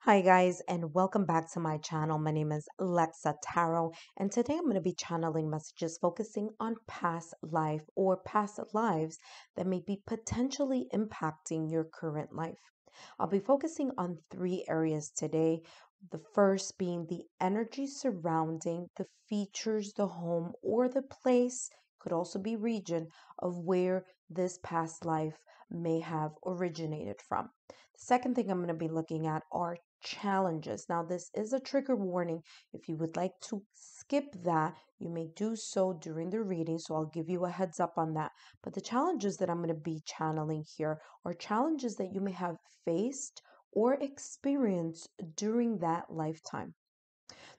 Hi guys, and welcome back to my channel. My name is Lexa Tarot, and today I'm going to be channeling messages focusing on past life or past lives that may be potentially impacting your current life. I'll be focusing on three areas today. The first being the energy surrounding the features, the home, or the place, could also be region of where this past life may have originated from. The second thing I'm going to be looking at are challenges. Now, this is a trigger warning. If you would like to skip that, you may do so during the reading, so I'll give you a heads up on that. But the challenges that I'm going to be channeling here are challenges that you may have faced or experienced during that lifetime.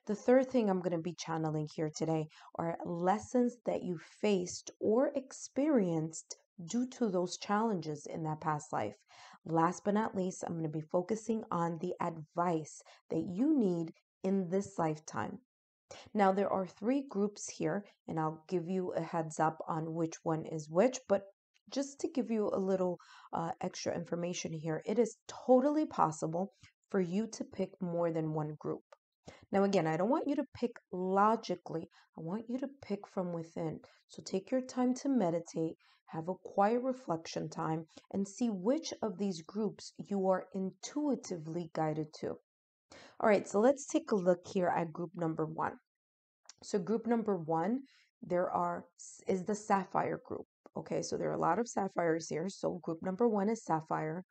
The third thing I'm going to be channeling here today are lessons that you faced or experienced due to those challenges in that past life. Last but not least, I'm going to be focusing on the advice that you need in this lifetime. Now, there are three groups here, and I'll give you a heads up on which one is which, but just to give you a little extra information here, it is totally possible for you to pick more than one group. Now, again, I don't want you to pick logically. I want you to pick from within. So take your time to meditate, have a quiet reflection time, and see which of these groups you are intuitively guided to. All right, so let's take a look here at group number one. So group number one, is the Sapphire group. Okay, so there are a lot of sapphires here. So group number one is Sapphire.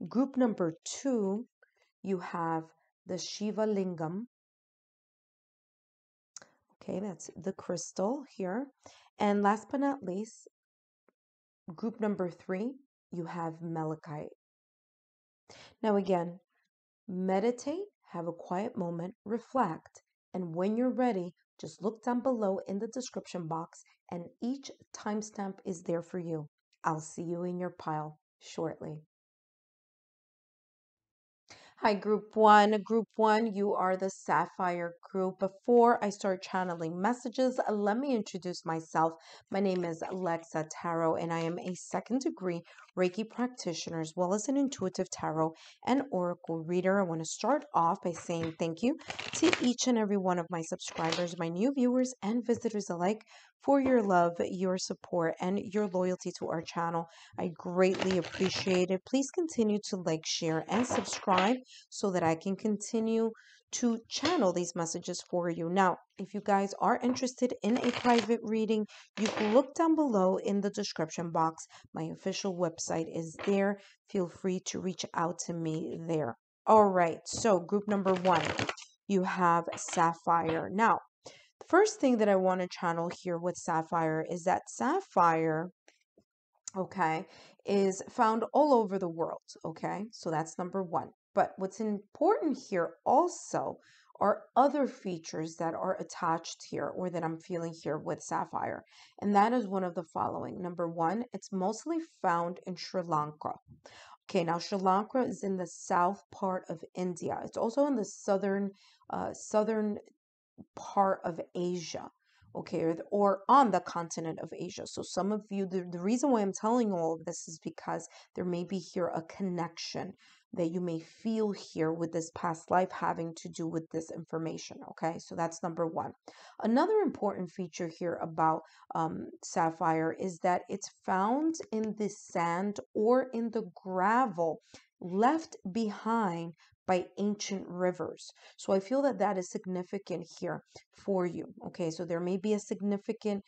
Group number two, you have the SHIVA Lingam. Okay, that's the crystal here. And last but not least, group number three, you have malachite. Now, again, meditate, have a quiet moment, reflect, and when you're ready, just look down below in the description box, and each timestamp is there for you. I'll see you in your pile shortly. Hi, group one. Group one, you are the Sapphire group. Before I start channeling messages, let me introduce myself. My name is Lexa Tarot, and I am a second degree Reiki practitioner as well as an intuitive tarot and oracle reader. I want to start off by saying thank you to each and every one of my subscribers, my new viewers and visitors alike, for your love, your support, and your loyalty to our channel. I greatly appreciate it. Please continue to like, share, and subscribe so that I can continue to channel these messages for you. Now, if you guys are interested in a private reading, you can look down below in the description box. My official website is there. Feel free to reach out to me there. All right, so group number one, you have Sapphire. Now, the first thing that I want to channel here with Sapphire is that Sapphire, okay, is found all over the world, okay? So that's number one. But what's important here also are other features that are attached here or that I'm feeling here with Sapphire. And that is one of the following. Number one, it's mostly found in Sri Lanka. Okay, now Sri Lanka is in the south part of India. It's also in the southern part of Asia, okay, or on the continent of Asia. So some of you, the reason why I'm telling you all of this is because there may be here a connection that you may feel here with this past life having to do with this information, okay? So that's number one. Another important feature here about Sapphire is that it's found in the sand or in the gravel left behind by ancient rivers. So I feel that that is significant here for you. Okay, so there may be a significant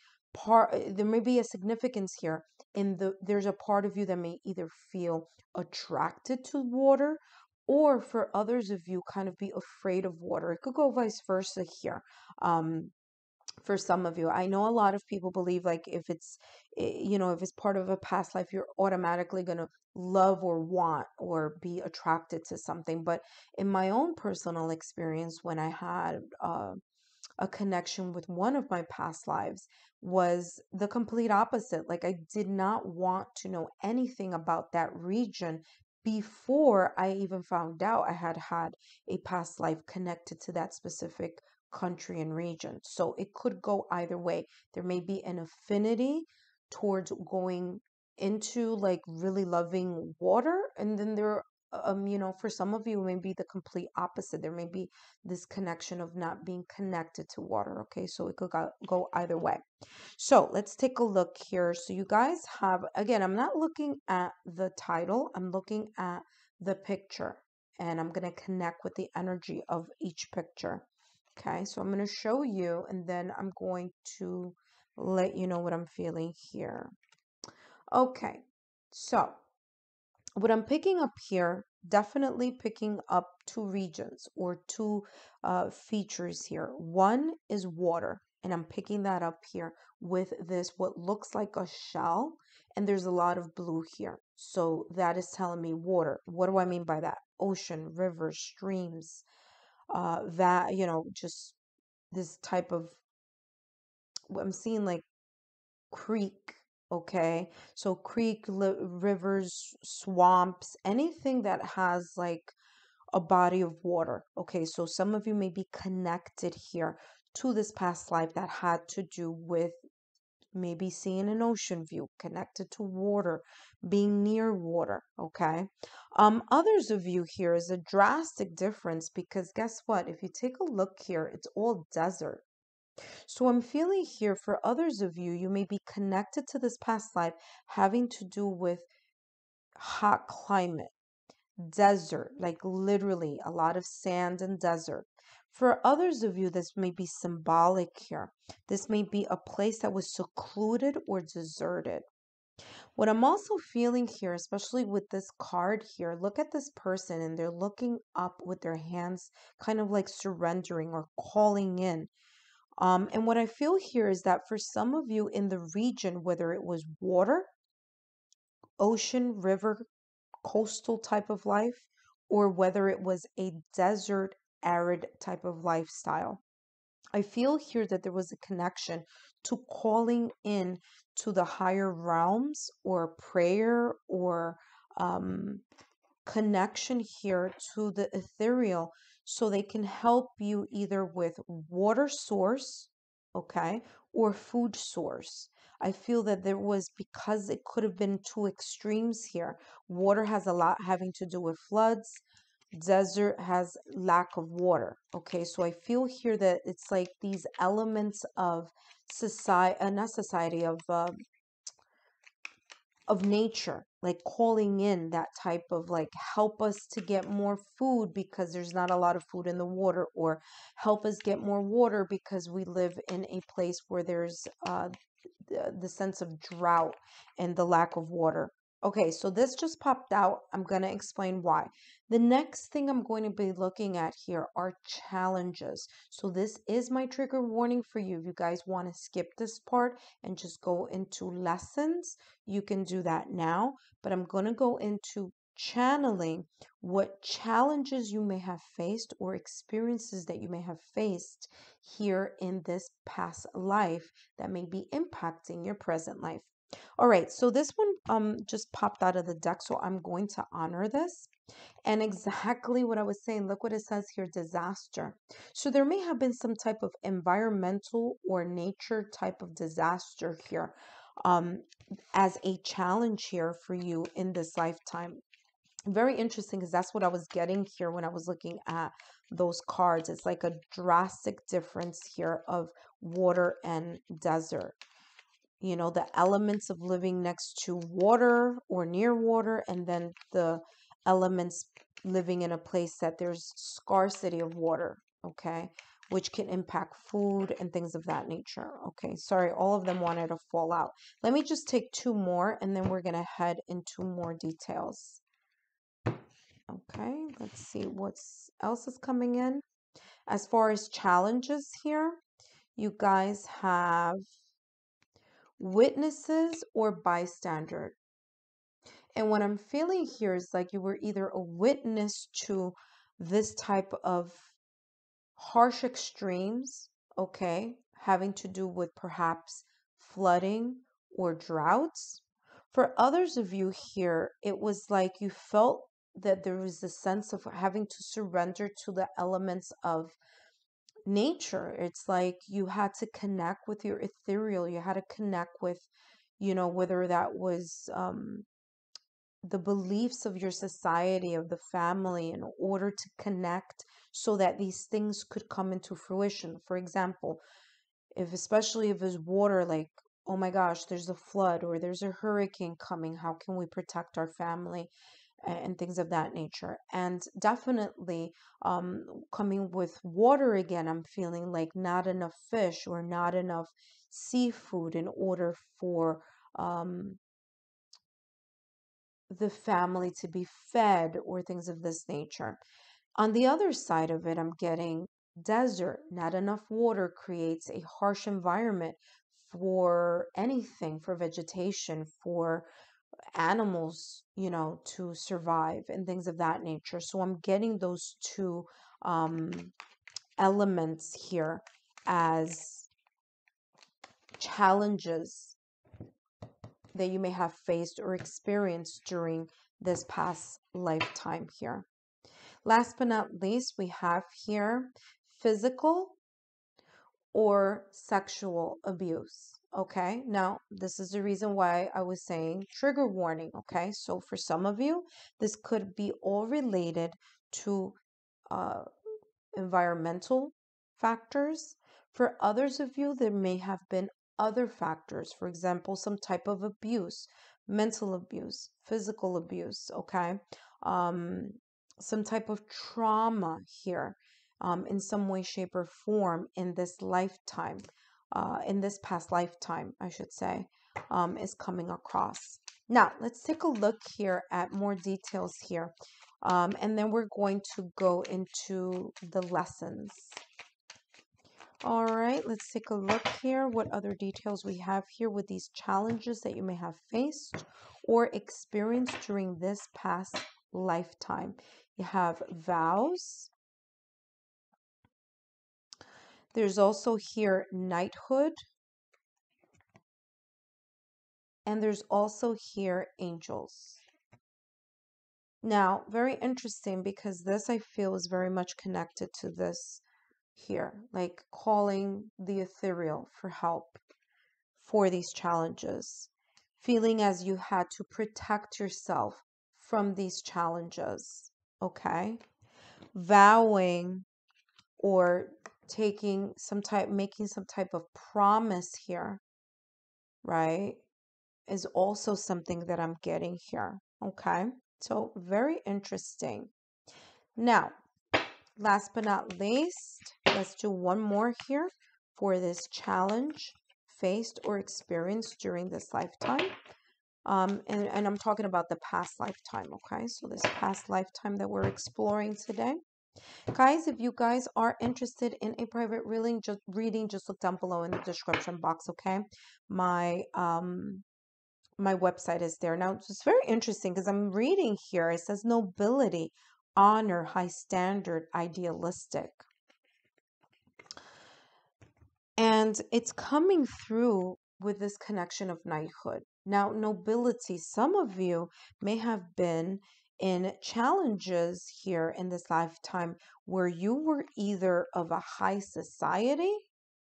there may be a significance here in there's a part of you that may either feel attracted to water or for others of you kind of be afraid of water. It could go vice versa here. For some of you, I know a lot of people believe like if it's if it's part of a past life, you're automatically going to love or want or be attracted to something. But in my own personal experience, when I had a connection with one of my past lives, was the complete opposite. Like I did not want to know anything about that region before I even found out I had had a past life connected to that specific country and region. So it could go either way. There may be an affinity towards going into like really loving water, and then there for some of you, it may be the complete opposite. There may be this connection of not being connected to water. Okay, so it could go either way. So let's take a look here. So you guys have, again, I'm not looking at the title, I'm looking at the picture, and I'm going to connect with the energy of each picture. Okay, so I'm going to show you, and then I'm going to let you know what I'm feeling here. Okay, so what I'm picking up here, definitely picking up two regions or two features here. One is water, and I'm picking that up here with this, what looks like a shell, and there's a lot of blue here. So that is telling me water. What do I mean by that? Ocean, rivers, streams, that, just this type of, I'm seeing like creek, okay? So creek, rivers, swamps, anything that has like a body of water, okay? So some of you may be connected here to this past life that had to do with maybe seeing an ocean view, connected to water, being near water, okay? Others of you here is a drastic difference because guess what? If you take a look here, it's all desert. So I'm feeling here for others of you, you may be connected to this past life having to do with hot climate, desert, like literally a lot of sand and desert. For others of you, this may be symbolic here. This may be a place that was secluded or deserted. What I'm also feeling here, especially with this card here, look at this person and they're looking up with their hands, kind of like surrendering or calling in. And what I feel here is that for some of you in the region, whether it was water, ocean, river, coastal type of life, or whether it was a desert, arid type of lifestyle, I feel here that there was a connection to calling in to the higher realms or prayer or um, connection here to the ethereal so they can help you either with water source, okay, or food source. I feel that there was, because it could have been two extremes here. Water has a lot having to do with floods, desert has lack of water. Okay, so I feel here that it's like these elements of society, not society, of nature, like calling in that type of like help us to get more food because there's not a lot of food in the water, or help us get more water because we live in a place where there's the sense of drought and the lack of water. Okay, so this just popped out. I'm going to explain why. The next thing I'm going to be looking at here are challenges. So this is my trigger warning for you. If you guys want to skip this part and just go into lessons, you can do that now. But I'm going to go into channeling what challenges you may have faced or experiences that you may have faced here in this past life that may be impacting your present life. All right, so this one just popped out of the deck, so I'm going to honor this. And exactly what I was saying, look what it says here, disaster. So there may have been some type of environmental or nature type of disaster here um, as a challenge here for you in this lifetime. Very interesting because that's what I was getting here when I was looking at those cards. It's like a drastic difference here of water and desert. The elements of living next to water or near water, and then the elements living in a place that there's scarcity of water, okay, which can impact food and things of that nature. Okay, sorry, all of them wanted to fall out. Let me just take two more and then we're going to head into more details. Okay, let's see what else is coming in. As far as challenges here, you guys have witnesses or bystander. And what I'm feeling here is like you were either a witness to this type of harsh extremes, okay, having to do with perhaps flooding or droughts. For others of you here, it was like you felt that there was a sense of having to surrender to the elements of nature. It's like you had to connect with your ethereal, you had to connect with, whether that was the beliefs of your society, of the family, in order to connect so that these things could come into fruition. For example, especially if it's water, like, oh my gosh, there's a flood or there's a hurricane coming, how can we protect our family? And things of that nature. And definitely, coming with water again, I'm feeling like not enough fish or not enough seafood in order for the family to be fed or things of this nature. On the other side of it, I'm getting desert. Not enough water creates a harsh environment for anything, for vegetation, for animals, to survive and things of that nature. So I'm getting those two elements here as challenges that you may have faced or experienced during this past lifetime here. Last but not least, we have here physical or sexual abuse. Okay, now this is the reason why I was saying trigger warning. Okay, so for some of you, this could be all related to uh, environmental factors. For others of you, there may have been other factors, for example, some type of abuse, mental abuse, physical abuse, okay? Um, some type of trauma here, in some way, shape, or form in this lifetime, in this past lifetime, I should say, is coming across. Now, let's take a look here at more details here. And then we're going to go into the lessons. All right, let's take a look here. What other details we have here with these challenges that you may have faced or experienced during this past lifetime. You have vows. There's also here knighthood. And there's also here angels. Now, very interesting because this I feel is very much connected to this here, like calling the ethereal for help for these challenges, feeling as you had to protect yourself from these challenges, okay? Vowing or making some type of promise here, right, is also something that I'm getting here, okay? So very interesting. Now, last but not least, let's do one more here for this challenge faced or experienced during this lifetime. And I'm talking about the past lifetime, okay? So this past lifetime that we're exploring today. Guys, if you guys are interested in a private reading, just look down below in the description box, okay? My website is there. Now, it's very interesting because I'm reading here. It says nobility, honor, high standard, idealistic. And it's coming through with this connection of knighthood. Now, nobility, some of you may have been in challenges here in this lifetime where you were either of a high society.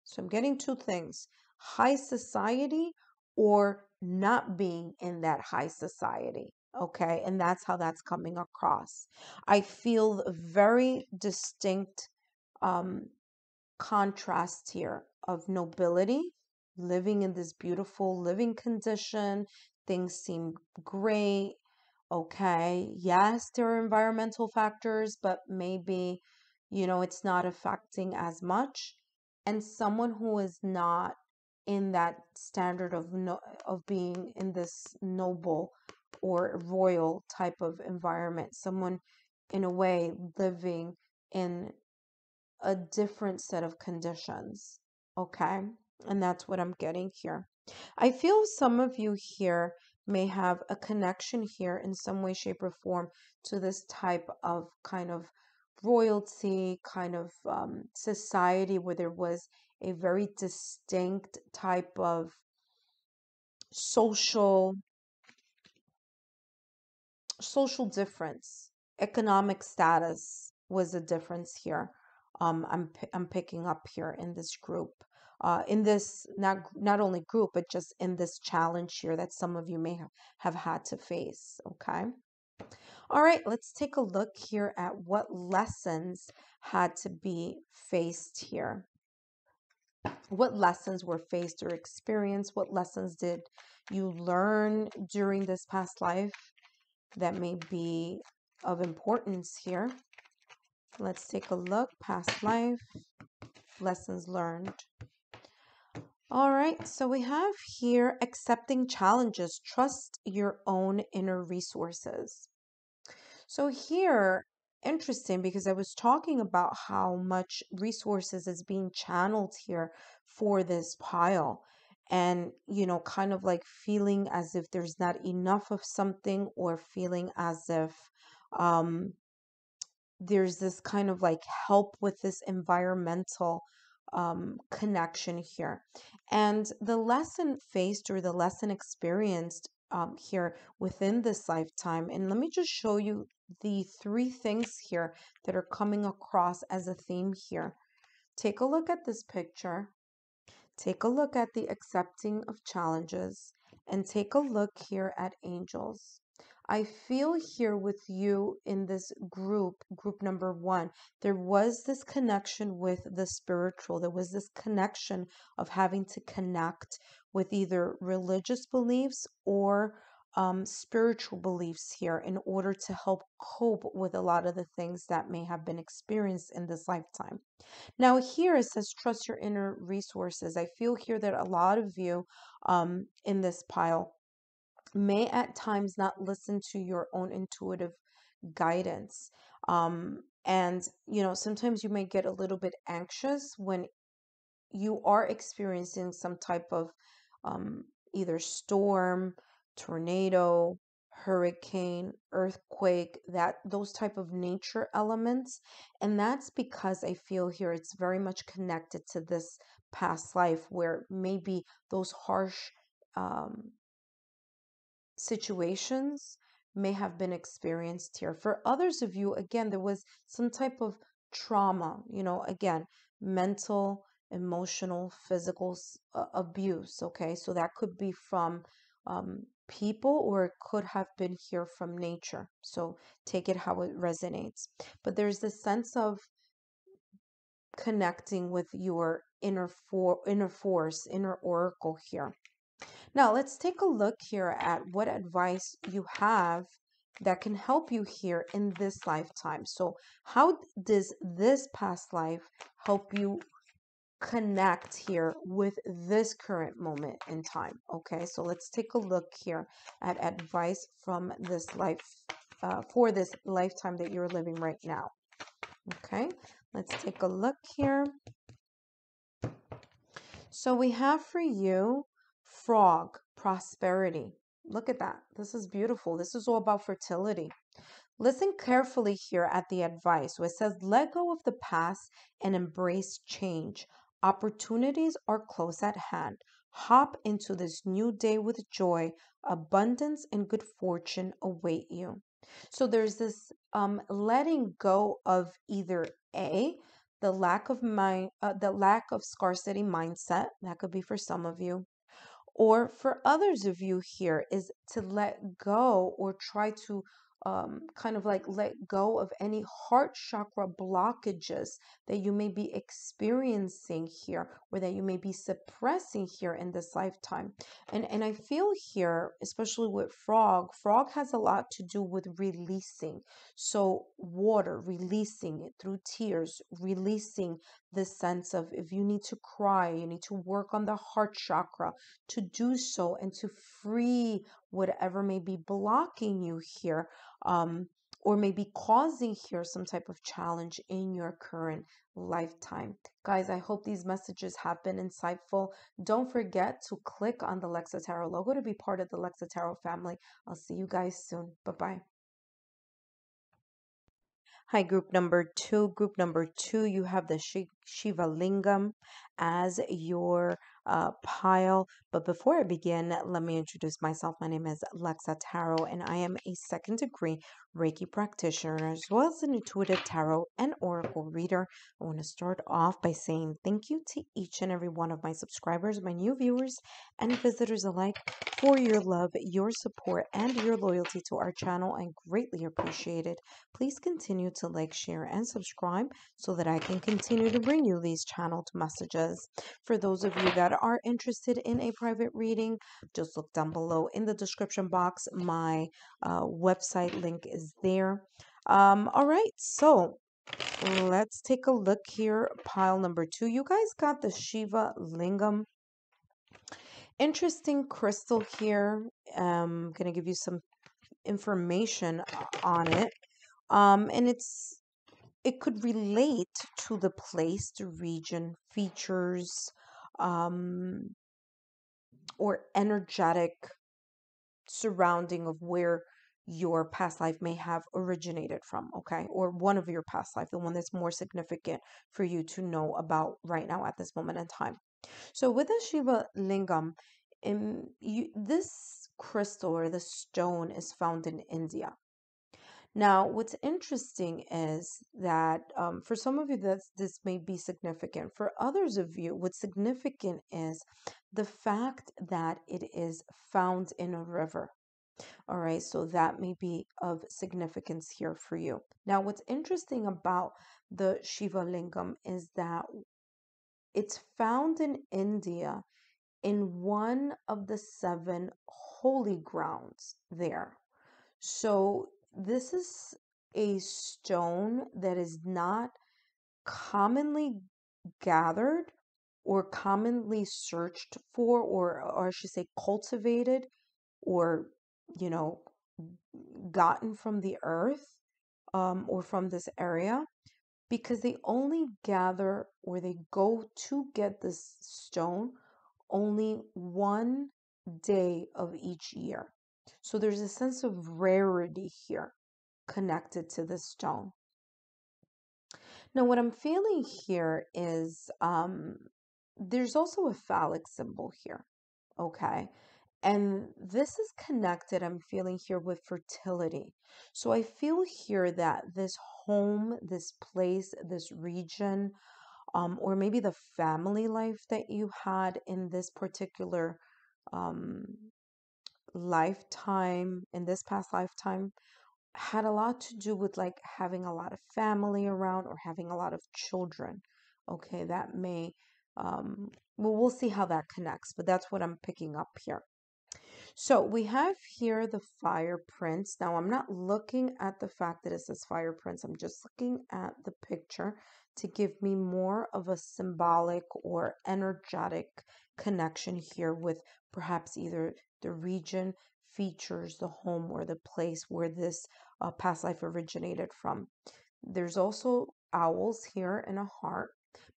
So I'm getting two things: high society or not being in that high society. Okay. And that's how that's coming across. I feel a very distinct contrast here of nobility, living in this beautiful living condition. Things seem great. Okay. Yes, there are environmental factors, but maybe, it's not affecting as much. And someone who is not in that standard of being in this noble or royal type of environment, someone in a way living in a different set of conditions. Okay. And that's what I'm getting here. I feel some of you here may have a connection here in some way, shape, or form to this type of kind of royalty, kind of society where there was a very distinct type of social difference. Economic status was a difference here. I'm picking up here in this group. in this not only group, but just in this challenge here that some of you may have had to face. Okay. All right, let's take a look here at what lessons had to be faced here. What lessons were faced or experienced? What lessons did you learn during this past life that may be of importance here? Let's take a look. Past life, lessons learned. All right, so we have here accepting challenges, trust your own inner resources. So here, interesting because I was talking about how much resources is being channeled here for this pile. And, kind of like feeling as if there's not enough of something, or feeling as if um, there's this kind of like help with this environmental connection here. And the lesson faced or the lesson experienced here within this lifetime. And let me just show you the three things here that are coming across as a theme here. Take a look at this picture. Take a look at the accepting of challenges, and take a look here at angels. I feel here with you in this group number one, there was this connection with the spiritual. There was this connection of having to connect with either religious beliefs or spiritual beliefs here in order to help cope with a lot of the things that may have been experienced in this lifetime. Now, here it says, trust your inner resources. I feel here that a lot of you in this pile may at times not listen to your own intuitive guidance. And, sometimes you may get a little bit anxious when you are experiencing some type of um, either storm, tornado, hurricane, earthquake, that those type of nature elements. And that's because I feel here it's very much connected to this past life where maybe those harsh um, situations may have been experienced here. For others of you, again, there was some type of trauma, again, mental, emotional, physical abuse. Okay, so that could be from people, or it could have been here from nature. So take it how it resonates. But there's this sense of connecting with your inner force, inner oracle here. Now, let's take a look here at what advice you have that can help you here in this lifetime. So, how does this past life help you connect here with this current moment in time? Okay, so let's take a look here at advice from this life for this lifetime that you're living right now. Okay, let's take a look here. So we have for you frog, prosperity. Look at that. This is beautiful. This is all about fertility. Listen carefully here at the advice where it says, let go of the past and embrace change. Opportunities are close at hand. Hop into this new day with joy. Abundance and good fortune await you. So there's this letting go of either the lack of scarcity mindset. That could be for some of you, or for others of you here, is to let go or try to kind of like let go of any heart chakra blockages that you may be experiencing here, or that you may be suppressing here in this lifetime. And I feel here, especially with frog has a lot to do with releasing. So water, releasing it through tears, releasing the sense of, if you need to cry, you need to work on the heart chakra, to do so and to free whatever may be blocking you here, or maybe causing here some type of challenge in your current lifetime. Guys, I hope these messages have been insightful. Don't forget to click on the Lexa Tarot logo to be part of the Lexa Tarot family. I'll see you guys soon. Bye-bye. Hi, group number two. Group number two, you have the SHIVA Lingam as your pile. But before I begin, let me introduce myself. My name is Lexa Tarot, and I am a second degree Reiki practitioner, as well as an intuitive tarot and oracle reader. I want to start off by saying thank you to each and every one of my subscribers, my new viewers, and visitors alike for your love, your support, and your loyalty to our channel. I greatly appreciate it. Please continue to like, share, and subscribe so that I can continue to bring you these channeled messages. For those of you that are interested in a private reading, just look down below in the description box. My website link is there. All right, so let's take a look here. Pile number 2. You guys got the SHIVA Lingam. Interesting crystal here. I'm going to give you some information on it. And it could relate to the place, the region, features, or energetic surrounding of where your past life may have originated from, okay? Or one of your past life, the one that's more significant for you to know about right now at this moment in time. So with the SHIVA Lingam, this crystal or the stone is found in India. Now, what's interesting is that for some of you, this may be significant. For others of you, what's significant is the fact that it is found in a river. All right, so that may be of significance here for you. Now, what's interesting about the Shiva Lingam is that it's found in India in one of the 7 holy grounds there. So this is a stone that is not commonly gathered or commonly searched for, or I should say cultivated, or, you know, gotten from the earth, or from this area, because they only gather or they go to get this stone only one day of each year. So there's a sense of rarity here connected to this stone. Now, what I'm feeling here is there's also a phallic symbol here, okay? And this is connected, I'm feeling here, with fertility. So I feel here that this home, this place, this region, or maybe the family life that you had in this particular um, lifetime, in this past lifetime, had a lot to do with like having a lot of family around or having a lot of children. Okay, that may, well, we'll see how that connects, but that's what I'm picking up here. So we have here the fire prince. Now I'm not looking at the fact that it says fire prince. I'm just looking at the picture to give me more of a symbolic or energetic connection here with perhaps either the region, features, the home, or the place where this past life originated from. There's also owls here and a heart.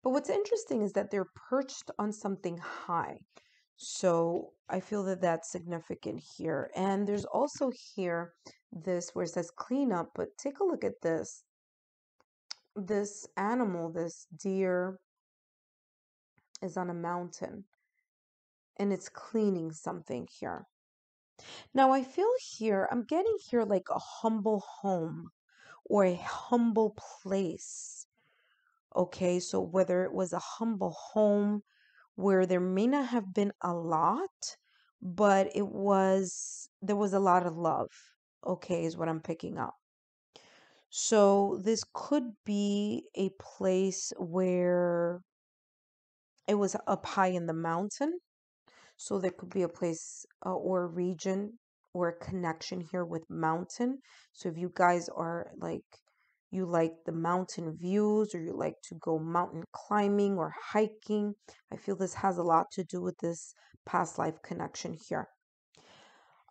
But what's interesting is that they're perched on something high. So I feel that that's significant here. And there's also here this where it says clean up, but take a look at this. This animal, this deer, is on a mountain and it's cleaning something here. Now I feel here, I'm getting here like a humble home or a humble place. Okay, so whether it was a humble home where there may not have been a lot, but there was a lot of love, okay, is what I'm picking up. So this could be a place where it was up high in the mountain. So there could be a place or a region or a connection here with mountain. So if you guys are like, you like the mountain views or you like to go mountain climbing or hiking, I feel this has a lot to do with this past life connection here.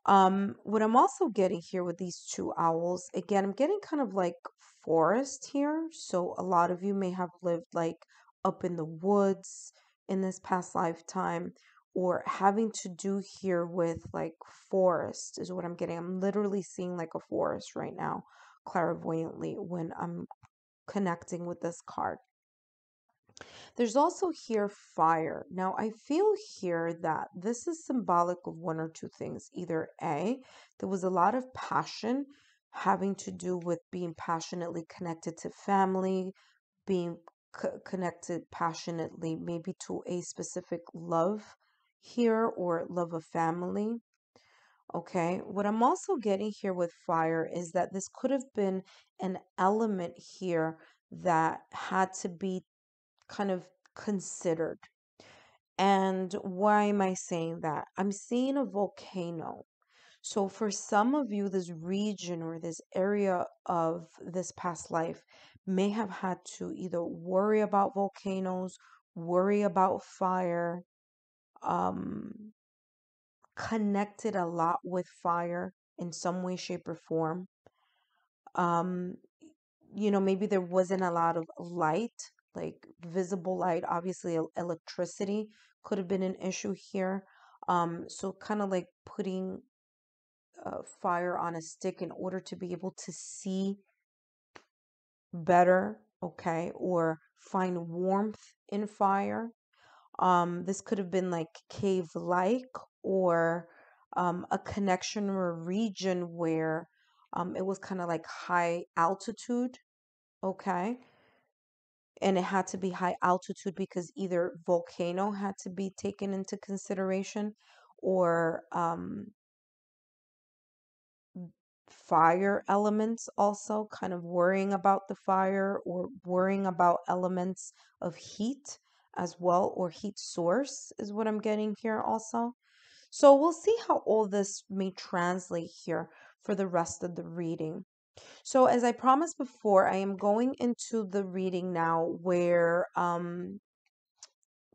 What I'm also getting here with these 2 owls, again, I'm getting kind of like forest here. So a lot of you may have lived like up in the woods in this past lifetime, or having to do here with like forest is what I'm getting. I'm literally seeing like a forest right now, clairvoyantly, when I'm connecting with this card. There's also here fire. Now, I feel here that this is symbolic of one or two things. Either A, there was a lot of passion having to do with being passionately connected to family, being connected passionately maybe to a specific love here or love of family. Okay, what I'm also getting here with fire is that this could have been an element here that had to be kind of considered. And why am I saying that? I'm seeing a volcano. So for some of you, this region or this area of this past life may have had to either worry about volcanoes, worry about fire, um, connected a lot with fire in some way, shape, or form. Um, maybe there wasn't a lot of light, like visible light. Obviously, electricity could have been an issue here. So kind of like putting fire on a stick in order to be able to see better, okay, or find warmth in fire. This could have been like cave-like or a connection or a region where it was kind of like high altitude, okay? And it had to be high altitude because either volcano had to be taken into consideration or fire elements also, kind of worrying about the fire or worrying about elements of heat as well, or heat source is what I'm getting here also. So we'll see how all this may translate here for the rest of the reading. So as I promised before, I am going into the reading now where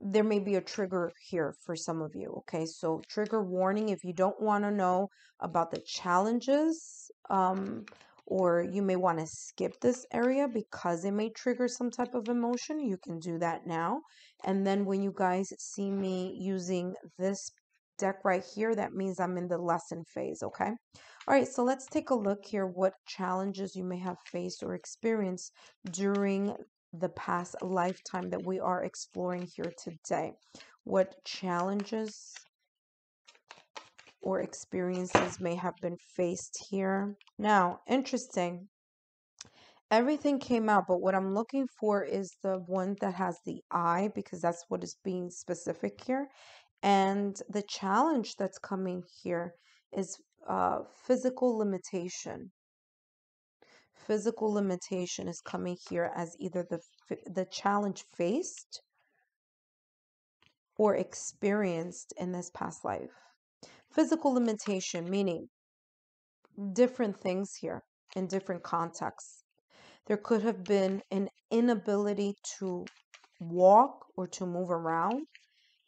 there may be a trigger here for some of you. Okay, so trigger warning if you don't want to know about the challenges, or you may want to skip this area because it may trigger some type of emotion. You can do that now. And then when you guys see me using this deck right here, that means I'm in the lesson phase. Okay. All right, so let's take a look here what challenges you may have faced or experienced during the past lifetime that we are exploring here today. What challenges or experiences may have been faced here. Now, interesting. Everything came out, but what I'm looking for is the one that has the I, because that's what is being specific here. And the challenge that's coming here is physical limitation. Physical limitation is coming here as either the challenge faced or experienced in this past life. Physical limitation, meaning different things here in different contexts. There could have been an inability to walk or to move around,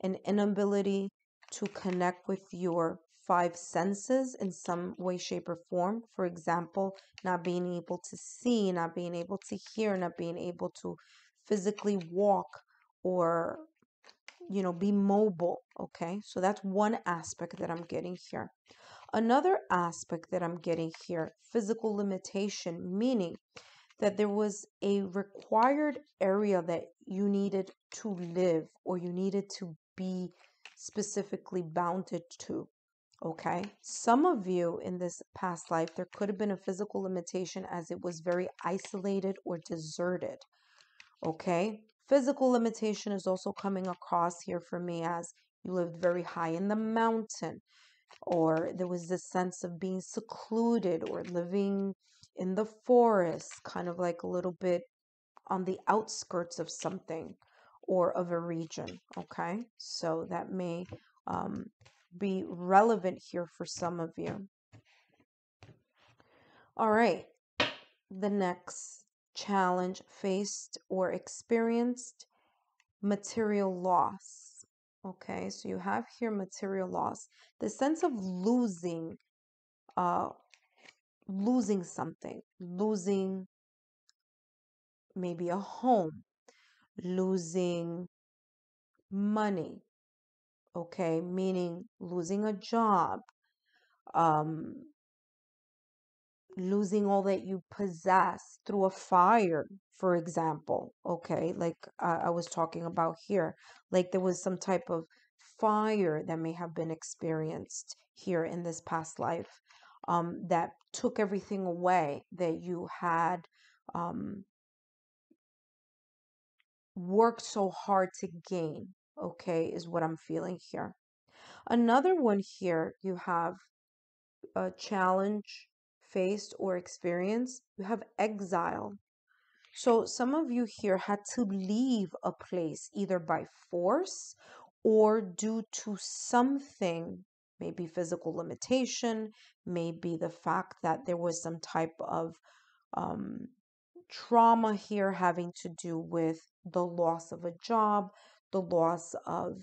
an inability to connect with your five senses in some way, shape, or form. For example, not being able to see, not being able to hear, not being able to physically walk or be mobile. Okay, so that's one aspect that I'm getting here. Another aspect that I'm getting here, physical limitation, meaning that there was a required area that you needed to live or you needed to be specifically bounded to. Okay, some of you in this past life, there could have been a physical limitation as it was very isolated or deserted. Okay, physical limitation is also coming across here for me as you lived very high in the mountain, or there was this sense of being secluded or living in the forest, kind of like a little bit on the outskirts of something or of a region. Okay, so that may be relevant here for some of you. All right, the next challenge faced or experienced, material loss. Okay, so you have here material loss, the sense of losing something, losing maybe a home, losing money, okay, meaning losing a job, um, losing all that you possess through a fire, for example, okay, like I was talking about here, like there was some type of fire that may have been experienced here in this past life. that took everything away that you had worked so hard to gain, okay, is what I'm feeling here. Another one here, you have a challenge faced or experienced. You have exile. So some of you here had to leave a place either by force or due to something, maybe physical limitation, maybe the fact that there was some type of um, trauma here having to do with the loss of a job, the loss of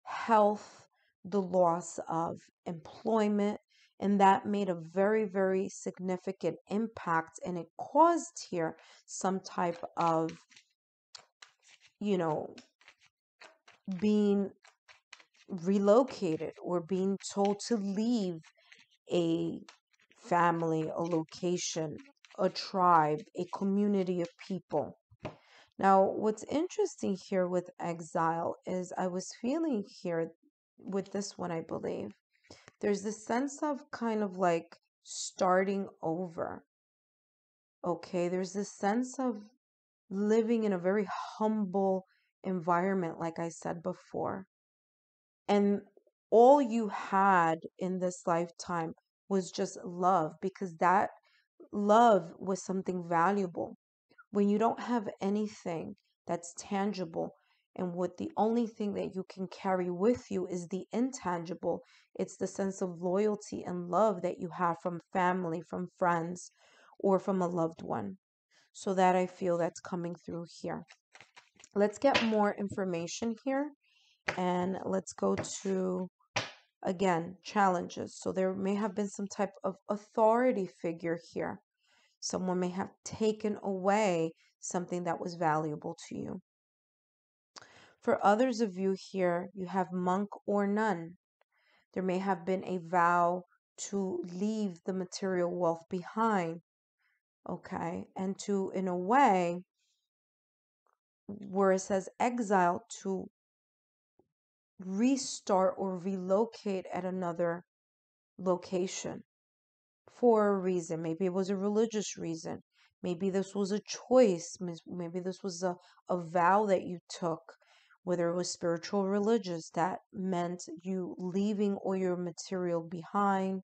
health, the loss of employment. And that made a very, very significant impact. And it caused here some type of, you know, being relocated or being told to leave a family, a location, a tribe, a community of people. Now, what's interesting here with exile is I was feeling here with this one, I believe, there's this sense of kind of like starting over. Okay, there's this sense of living in a very humble environment, like I said before. And all you had in this lifetime was just love, because that love was something valuable. When you don't have anything that's tangible, and what the only thing that you can carry with you is the intangible, it's the sense of loyalty and love that you have from family, from friends, or from a loved one. So that I feel that's coming through here. Let's get more information here, and let's go to, again, challenges. So there may have been some type of authority figure here. Someone may have taken away something that was valuable to you. For others of you here, you have monk or nun. There may have been a vow to leave the material wealth behind, okay? And to, in a way, where it says exile, to restart or relocate at another location for a reason. Maybe it was a religious reason. Maybe this was a choice. Maybe this was a vow that you took, whether it was spiritual or religious, that meant you leaving all your material behind,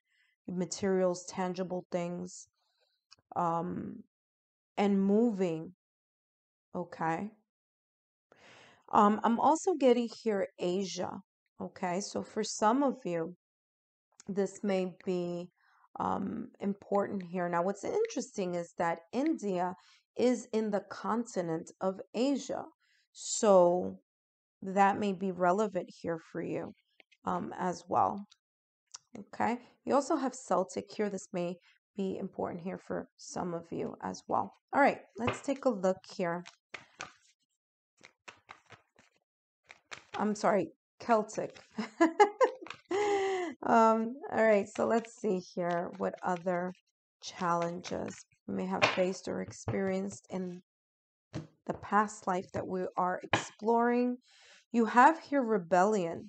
materials, tangible things, and moving. Okay. I'm also getting here Asia. Okay. So for some of you, this may be important here. Now, what's interesting is that India is in the continent of Asia. So that may be relevant here for you as well. Okay. You also have Celtic here. This may be important here for some of you as well. All right. Let's take a look here. I'm sorry, Celtic. All right, so let's see here what other challenges we may have faced or experienced in the past life that we are exploring. You have here rebellion.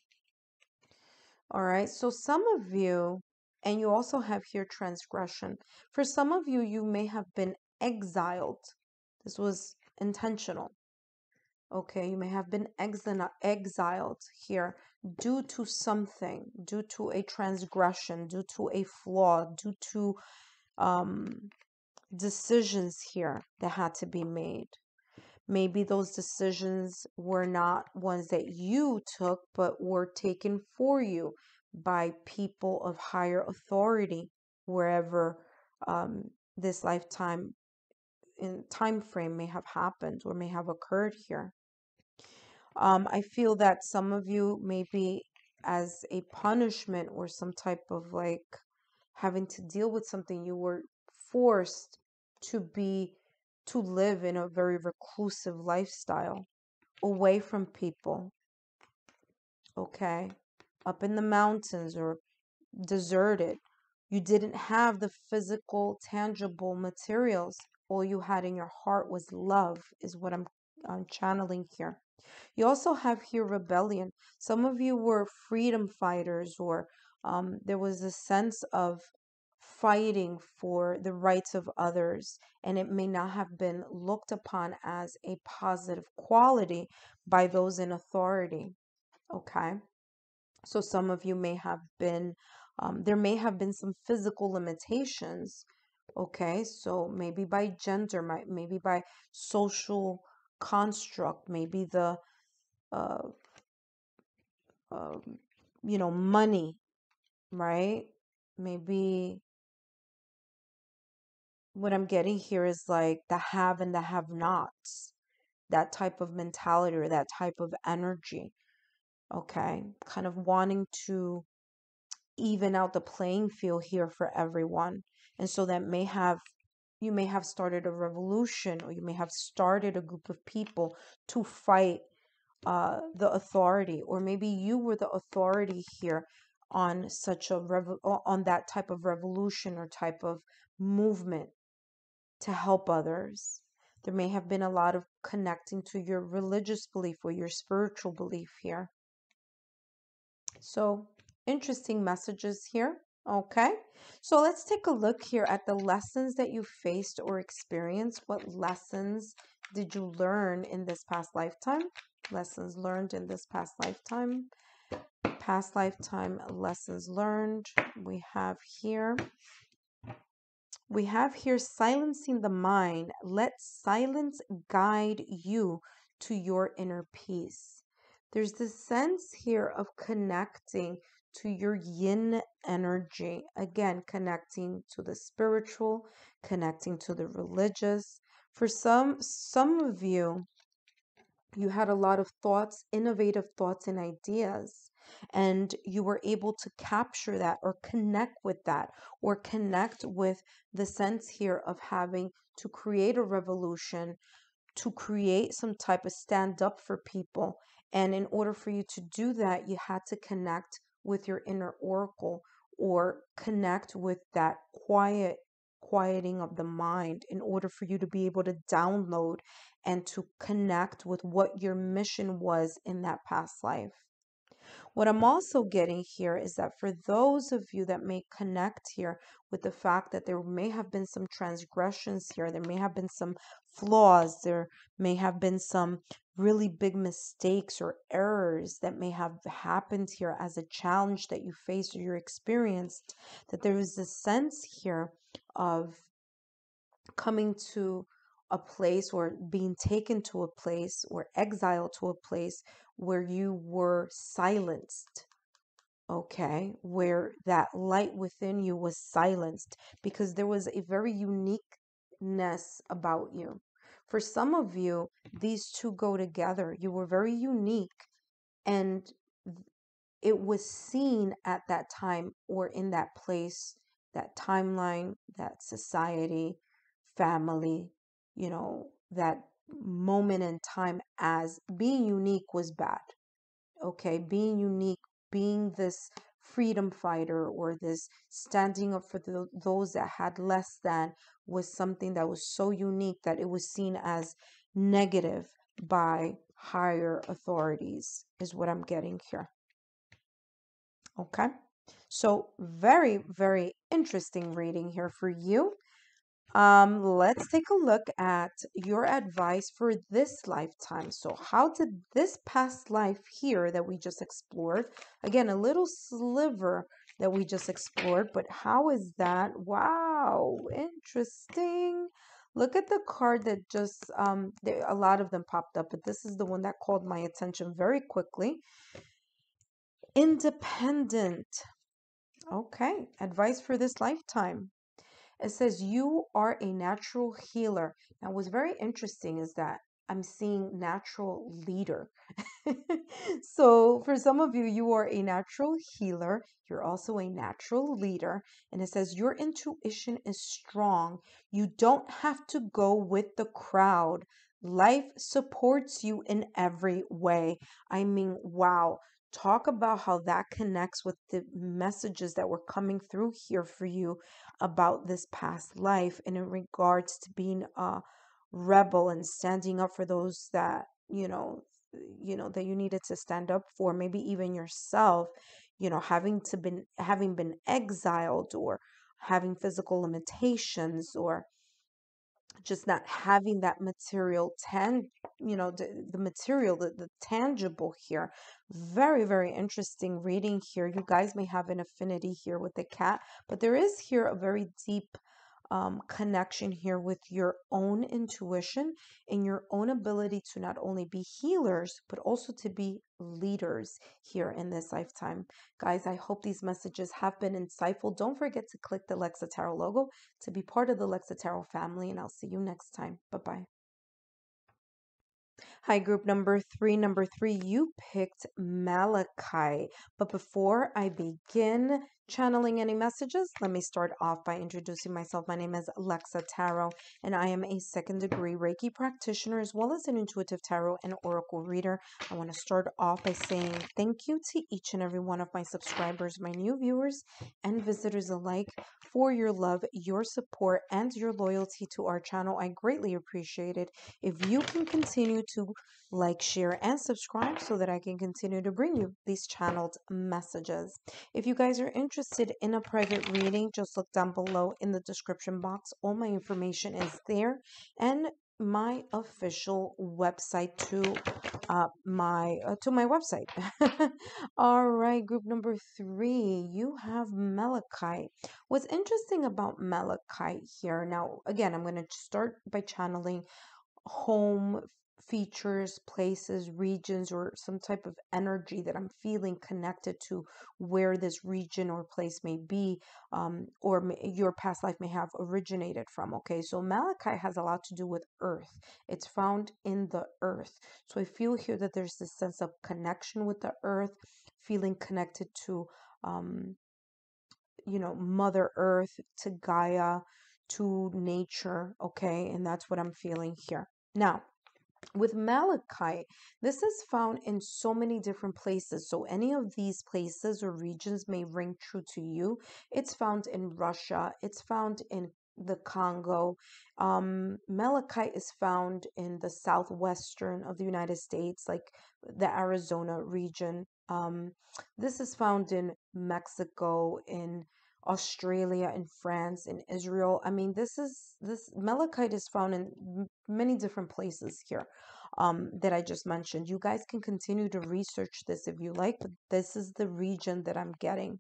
All right, so some of you, and you also have here transgression. For some of you, you may have been exiled. This was intentional. Okay, you may have been exiled here due to something, due to a transgression, due to a flaw, due to decisions here that had to be made. Maybe those decisions were not ones that you took, but were taken for you by people of higher authority, wherever this lifetime in time frame may have happened or may have occurred here. I feel that some of you, maybe as a punishment or some type of like having to deal with something, you were forced to live in a very reclusive lifestyle, away from people, okay? Up in the mountains or deserted. You didn't have the physical, tangible materials. All you had in your heart was love, is what I'm channeling here. You also have here rebellion. Some of you were freedom fighters, or there was a sense of fighting for the rights of others, and it may not have been looked upon as a positive quality by those in authority. Okay. So some of you may have been, there may have been some physical limitations. Okay. So maybe by gender, maybe by social construct, maybe the, uh, uh, money, right? Maybe what I'm getting here is like the have and the have nots, that type of mentality or that type of energy. Okay. Kind of wanting to even out the playing field here for everyone. And so that you may have started a revolution, or you may have started a group of people to fight the authority, or maybe you were the authority here on such a on that type of revolution or type of movement to help others. There may have been a lot of connecting to your religious belief or your spiritual belief here. So, interesting messages here. Okay, so let's take a look here at the lessons that you faced or experienced. What lessons did you learn in this past lifetime? Lessons learned in this past lifetime. Past lifetime lessons learned. We have here silencing the mind. Let silence guide you to your inner peace. There's this sense here of connecting to your yin energy. Again, connecting to the spiritual, connecting to the religious. For some of you, you had a lot of thoughts, innovative thoughts and ideas, and you were able to capture that or connect with that, or connect with the sense here of having to create a revolution, to create some type of stand up for people. And in order for you to do that, you had to connect with your inner oracle, or connect with that quieting of the mind, in order for you to be able to download and to connect with what your mission was in that past life. What I'm also getting here is that for those of you that may connect here with the fact that there may have been some transgressions here, there may have been some flaws, there may have been some really big mistakes or errors that may have happened here as a challenge that you faced or you experienced, that there is a sense here of coming to a place, or being taken to a place, or exiled to a place where you were silenced. Okay, where that light within you was silenced because there was a very uniqueness about you. For some of you, these two go together. You were very unique, and it was seen at that time or in that place, that timeline, that society, family, that moment in time, as being unique was bad. Okay, being unique, being this freedom fighter, or this standing up for those that had less than, was something that was so unique that it was seen as negative by higher authorities, is what I'm getting here. Okay, so very, very interesting reading here for you. Let's take a look at your advice for this lifetime. So how did this past life here that we just explored, again, a little sliver that we just explored, but how is that? Wow, interesting. Look at the card that just, a lot of them popped up, but this is the one that called my attention very quickly. Independent. Okay, advice for this lifetime. It says you are a natural healer. Now, what's very interesting is that I'm seeing natural leader. So, for some of you, you are a natural healer. You're also a natural leader. And it says your intuition is strong. You don't have to go with the crowd. Life supports you in every way. I mean, wow. Talk about how that connects with the messages that were coming through here for you about this past life, and in regards to being a rebel and standing up for those that that you needed to stand up for, maybe even yourself, having been exiled, or having physical limitations, or just not having that material the material, the tangible here. Very, very interesting reading here. You guys may have an affinity here with the cat, but there is here a very deep connection here with your own intuition and your own ability to not only be healers, but also to be leaders here in this lifetime. Guys, I hope these messages have been insightful. Don't forget to click the Lexa Tarot logo to be part of the Lexa Tarot family, and I'll see you next time. Bye-bye. Hi, group number three. Number three, you picked Malachite. But before I begin channeling any messages, let me start off by introducing myself. My name is Lexa Tarot, and I am a second-degree Reiki practitioner as well as an intuitive tarot and oracle reader. I want to start off by saying thank you to each and every one of my subscribers, my new viewers and visitors alike, for your love, your support, and your loyalty to our channel. I greatly appreciate it. If you can continue to like, share, and subscribe so that I can continue to bring you these channeled messages. If you guys are interested in a private reading, just look down below in the description box. All my information is there, and my official website to my website. All right, group number three, you have Malachite. What's interesting about Malachite here, now again, I'm going to start by channeling home, features, places, regions, or some type of energy that I'm feeling connected to where this region or place may be, your past life may have originated from. Okay, so Malachite has a lot to do with earth. It's found in the earth. So I feel here that there's this sense of connection with the earth, feeling connected to, Mother Earth, to Gaia, to nature. Okay, and that's what I'm feeling here. Now, with Malachite, this is found in so many different places. So any of these places or regions may ring true to you. It's found in Russia. It's found in the Congo. Malachite is found in the southwestern of the United States, like the Arizona region. This is found in Mexico, in Australia, in France, in Israel. I mean, this Malachite is found in many different places here that I just mentioned. You guys can continue to research this if you like, but this is the region that I'm getting.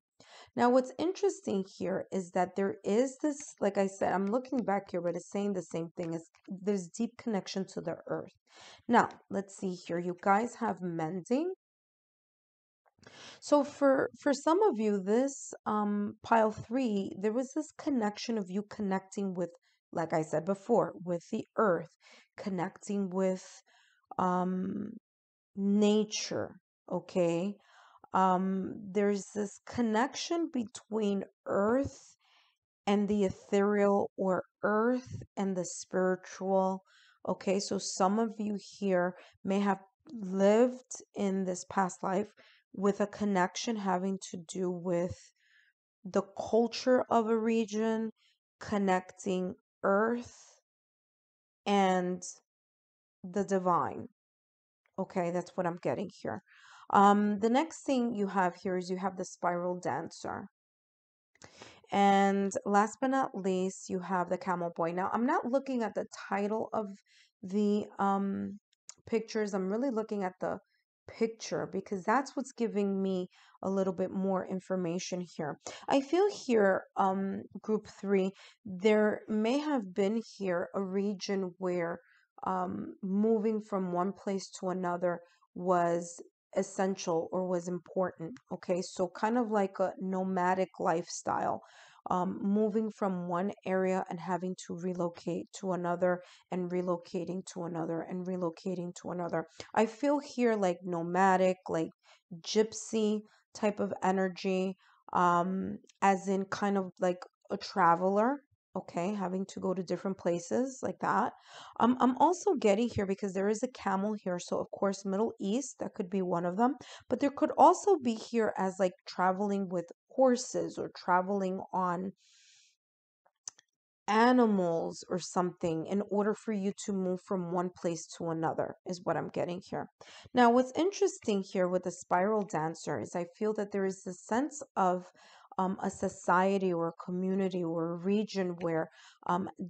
Now, what's interesting here is that there is this, like I said, I'm looking back here, but it's saying the same thing, is there's deep connection to the earth. Now, let's see here. You guys have mending. So for some of you, this pile three, there was this connection of you connecting with, like I said before, with the earth, connecting with um nature. Okay. There's this connection between earth and the ethereal, or earth and the spiritual. Okay, so some of you here may have lived in this past life with a connection having to do with the culture of a region, connecting earth and the divine. Okay, that's what I'm getting here. The next thing you have here is you have the spiral dancer. And last but not least, you have the camel boy. Now, I'm not looking at the title of the pictures. I'm really looking at the picture because that's what's giving me a little bit more information here. I feel here, group three, there may have been here a region where moving from one place to another was essential or was important. Okay, so kind of like a nomadic lifestyle, moving from one area and having to relocate to another, and relocating to another, and relocating to another. I feel here like nomadic, like gypsy type of energy, as in kind of like a traveler. Okay, having to go to different places like that. I'm also getting here because there is a camel here. So, of course, Middle East, that could be one of them. But there could also be here as like traveling with horses, or traveling on animals or something, in order for you to move from one place to another, is what I'm getting here. Now, what's interesting here with the spiral dancer is I feel that there is a sense of a society or a community or a region where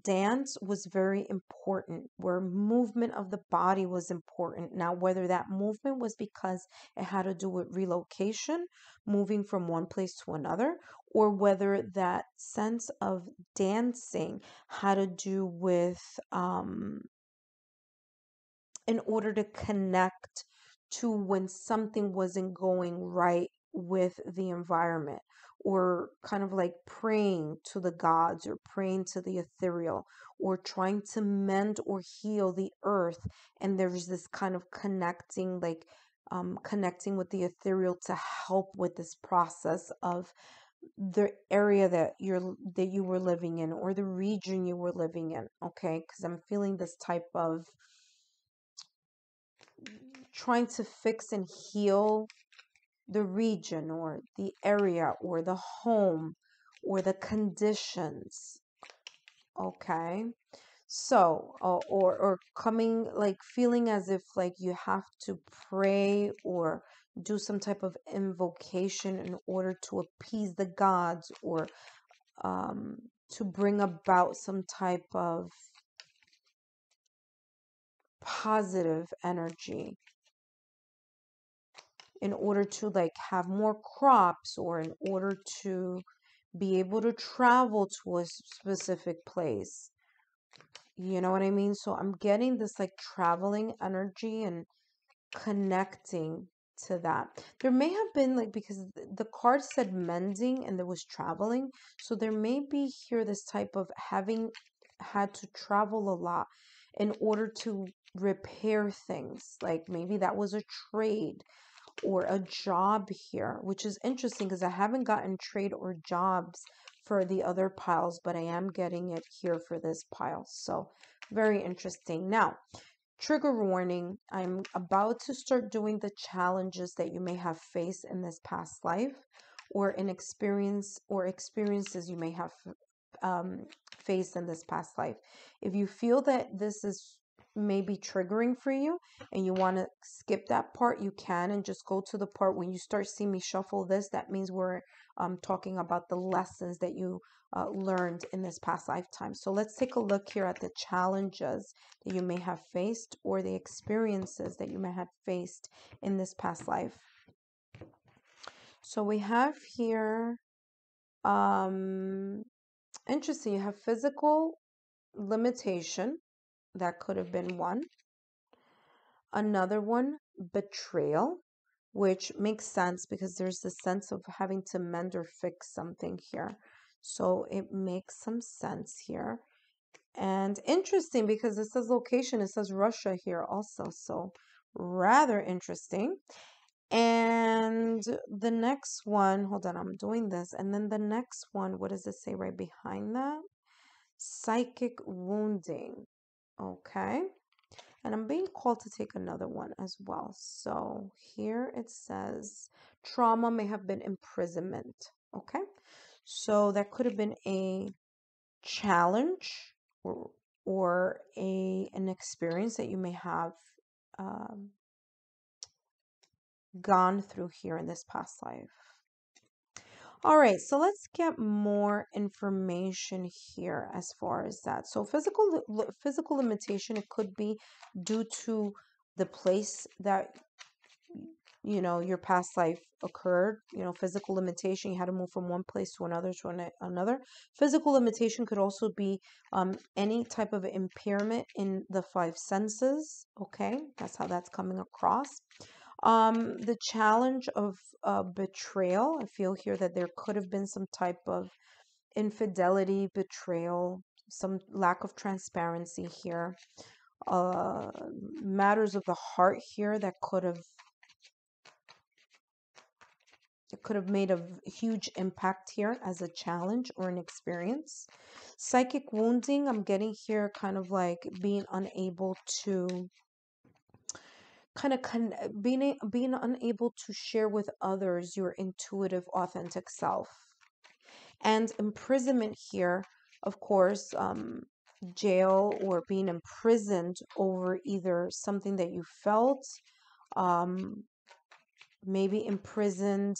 dance was very important, where movement of the body was important. Now, whether that movement was because it had to do with relocation, moving from one place to another, or whether that sense of dancing had to do with in order to connect to when something wasn't going right with the environment, or kind of like praying to the gods or praying to the ethereal, or trying to mend or heal the earth. And there's this kind of connecting, like connecting with the ethereal to help with this process of the area that you were living in, or the region you were living in. Okay, because I'm feeling this type of trying to fix and heal the region or the area or the home or the conditions. Okay. So, or coming, like feeling as if like you have to pray or do some type of invocation in order to appease the gods, or to bring about some type of positive energy, in order to like have more crops, or in order to be able to travel to a specific place. You know what I mean? So I'm getting this like traveling energy and connecting to that. There may have been like, because the card said mending and there was traveling. So there may be here this type of having had to travel a lot in order to repair things. Like maybe that was a trade or a job here, which is interesting because I haven't gotten trade or jobs for the other piles, but I am getting it here for this pile. So very interesting. Now, trigger warning, I'm about to start doing the challenges that you may have faced in this past life, or in experience or experiences you may have faced in this past life. If you feel that this is maybe triggering for you and you want to skip that part, you can, and just go to the part when you start seeing me shuffle this. That means we're talking about the lessons that you learned in this past lifetime. So let's take a look here at the challenges that you may have faced, or the experiences that you may have faced in this past life. So we have here, interesting, you have physical limitation. That could have been one. Another one, betrayal, which makes sense because there's the sense of having to mend or fix something here. So it makes some sense here. And interesting because it says location, it says Russia here also. So rather interesting. And the next one, hold on, I'm doing this. And then the next one, what does it say right behind that? Psychic wounding. Okay. And I'm being called to take another one as well. So here it says trauma may have been imprisonment. Okay. So that could have been a challenge, or an experience that you may have um, gone through here in this past life. All right, so let's get more information here as far as that. So physical limitation, it could be due to the place that your past life occurred. Physical limitation, you had to move from one place to another. Physical limitation could also be any type of impairment in the five senses. Okay, that's how that's coming across. The challenge of betrayal, I feel here that there could have been some type of infidelity, betrayal, some lack of transparency here. Matters of the heart here that could have made a huge impact here as a challenge or an experience. Psychic wounding, I'm getting here kind of like being unable to being unable to share with others your intuitive, authentic self. And imprisonment here, of course, jail or being imprisoned over either something that you felt, maybe imprisoned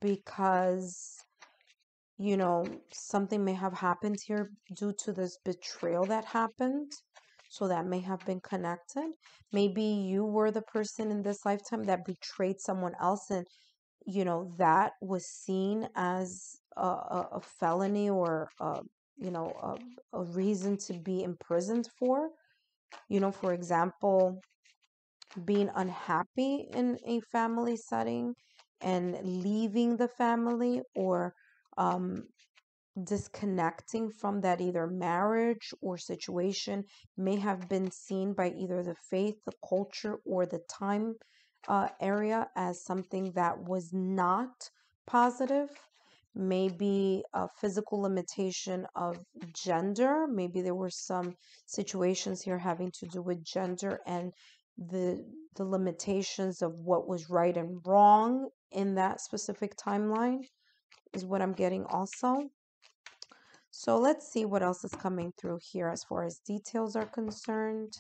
because you know, something may have happened here due to this betrayal that happened. So that may have been connected. Maybe you were the person in this lifetime that betrayed someone else, and you know that was seen as a felony, or you know a reason to be imprisoned for. You know, for example, being unhappy in a family setting and leaving the family, or um, disconnecting from that either marriage or situation may have been seen by either the faith, the culture, or the time area as something that was not positive. Maybe a physical limitation of gender. Maybe there were some situations here having to do with gender and the the limitations of what was right and wrong in that specific timeline is what I'm getting also. So let's see what else is coming through here as far as details are concerned.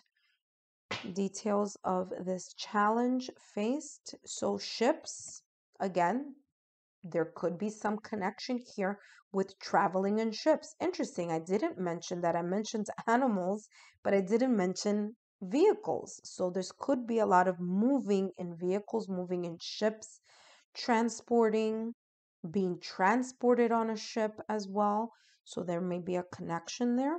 Details of this challenge faced. So ships, again, there could be some connection here with traveling in ships. Interesting. I didn't mention that. I mentioned animals, but I didn't mention vehicles. So this could be a lot of moving in vehicles, moving in ships, transporting, being transported on a ship as well. So there may be a connection there.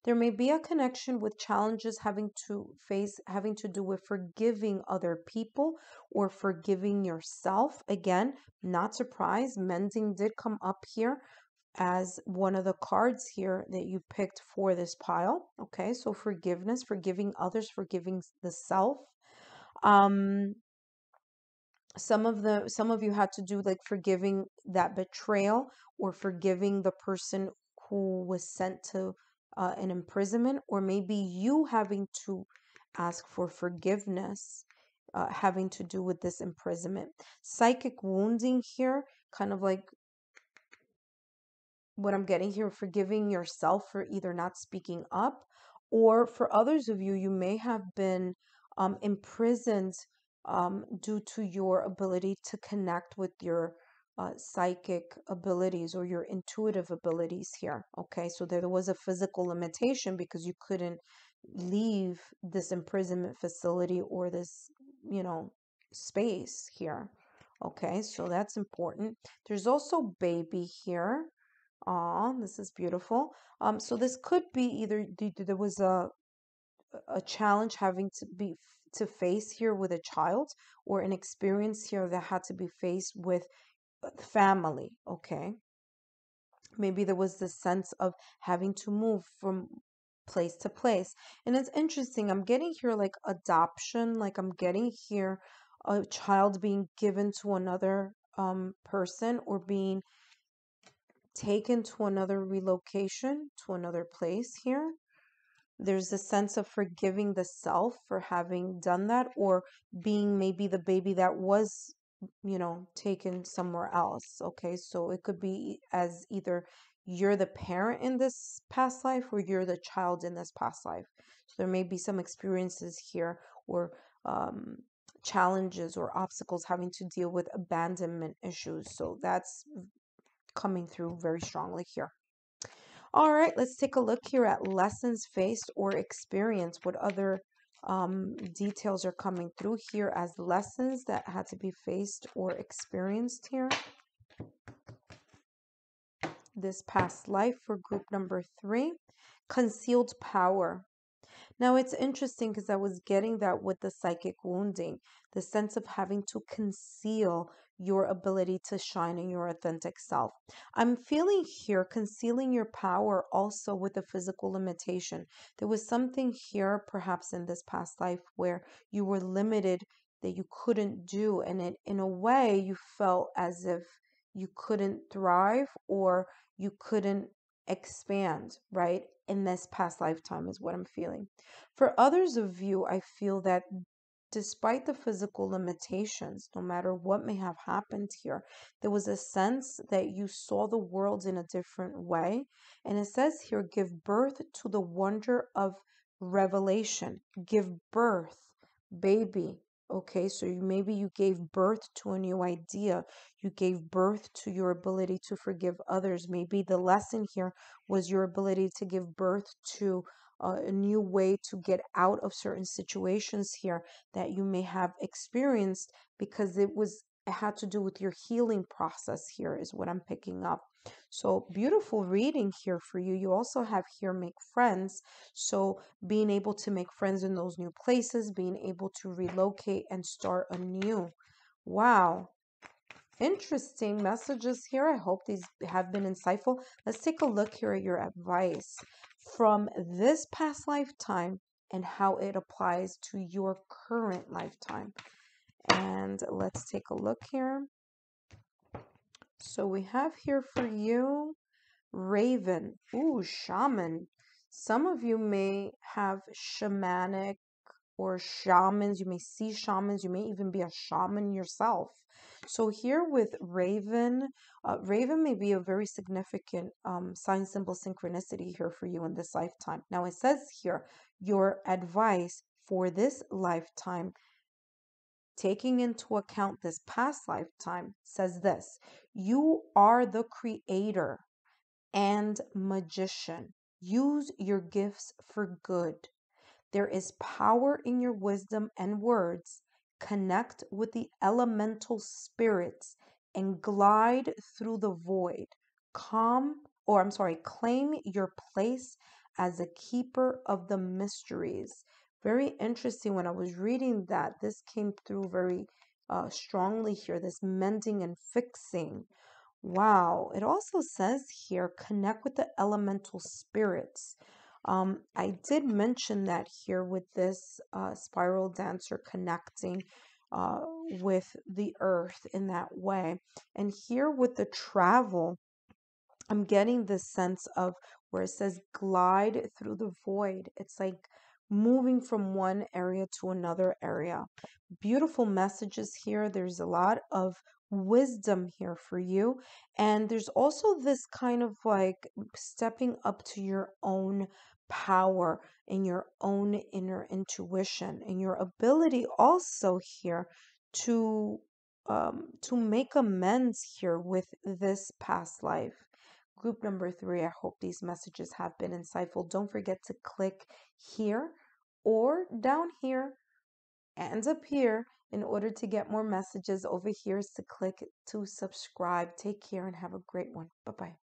There may be a connection with challenges having to do with forgiving other people or forgiving yourself. Again, not surprised, mending did come up here as one of the cards here that you picked for this pile. Okay, so forgiveness, forgiving others, forgiving the self. Um, some of you had to do like forgiving that betrayal, or forgiving the person who was sent to an imprisonment, or maybe you having to ask for forgiveness, having to do with this imprisonment. Psychic wounding here, kind of like what I'm getting here, forgiving yourself for either not speaking up, or for others of you, you may have been imprisoned due to your ability to connect with your psychic abilities or your intuitive abilities here. Okay, so there was a physical limitation because you couldn't leave this imprisonment facility or this, you know, space here. Okay, so that's important. There's also baby here. Aw, this is beautiful. So this could be either there was a challenge having to face here with a child, or an experience here that had to be faced with family. Okay, maybe there was this sense of having to move from place to place. And it's interesting, I'm getting here like adoption, like I'm getting here a child being given to another person, or being taken to another relocation, to another place here. There's a sense of forgiving the self for having done that, or being maybe the baby that was, you know, taken somewhere else. Okay, so it could be as either you're the parent in this past life, or you're the child in this past life. So there may be some experiences here, or um, challenges or obstacles having to deal with abandonment issues. So that's coming through very strongly here. All right, let's take a look here at lessons faced or experienced. What other details are coming through here as lessons that had to be faced or experienced here this past life for group number 3? Concealed power. Now it's interesting because I was getting that with the psychic wounding, the sense of having to conceal your ability to shine in your authentic self. I'm feeling here concealing your power also with the physical limitation. There was something here perhaps in this past life where you were limited, that you couldn't do, and it in a way you felt as if you couldn't thrive, or you couldn't expand, right? In this past lifetime is what I'm feeling. For others of you, I feel that despite the physical limitations, no matter what may have happened here, there was a sense that you saw the world in a different way. And it says here, give birth to the wonder of revelation. Give birth, baby. Okay, so maybe you gave birth to a new idea. You gave birth to your ability to forgive others. Maybe the lesson here was your ability to give birth to a new way to get out of certain situations here that you may have experienced because it had to do with your healing process here, is what I'm picking up. So beautiful reading here for you. You also have here make friends. So being able to make friends in those new places, being able to relocate and start anew. Wow. Interesting messages here. I hope these have been insightful. Let's take a look here at your advice from this past lifetime and how it applies to your current lifetime. And let's take a look here. So we have here for you Raven. Ooh, shaman. Some of you may have shamanic or shamans. You may see shamans. You may even be a shaman yourself. So here with Raven, Raven may be a very significant sign, symbol, synchronicity here for you in this lifetime. Now it says here, your advice for this lifetime, taking into account this past lifetime, says this: you are the creator and magician. Use your gifts for good. There is power in your wisdom and words. Connect with the elemental spirits and glide through the void. Claim your place as a keeper of the mysteries. Very interesting. When I was reading that, this came through very strongly here, this mending and fixing. Wow. It also says here, connect with the elemental spirits. I did mention that here with this spiral dancer connecting uh, with the earth in that way. And here with the travel, I'm getting this sense of where it says glide through the void. It's like moving from one area to another area. Beautiful messages here. There's a lot of wisdom here for you. And there's also this kind of like stepping up to your own power and your own inner intuition and your ability also here to make amends here with this past life. Group number 3, I hope these messages have been insightful. Don't forget to click here or down here and up here in order to get more messages. Over here is to click to subscribe. Take care and have a great one. Bye-bye.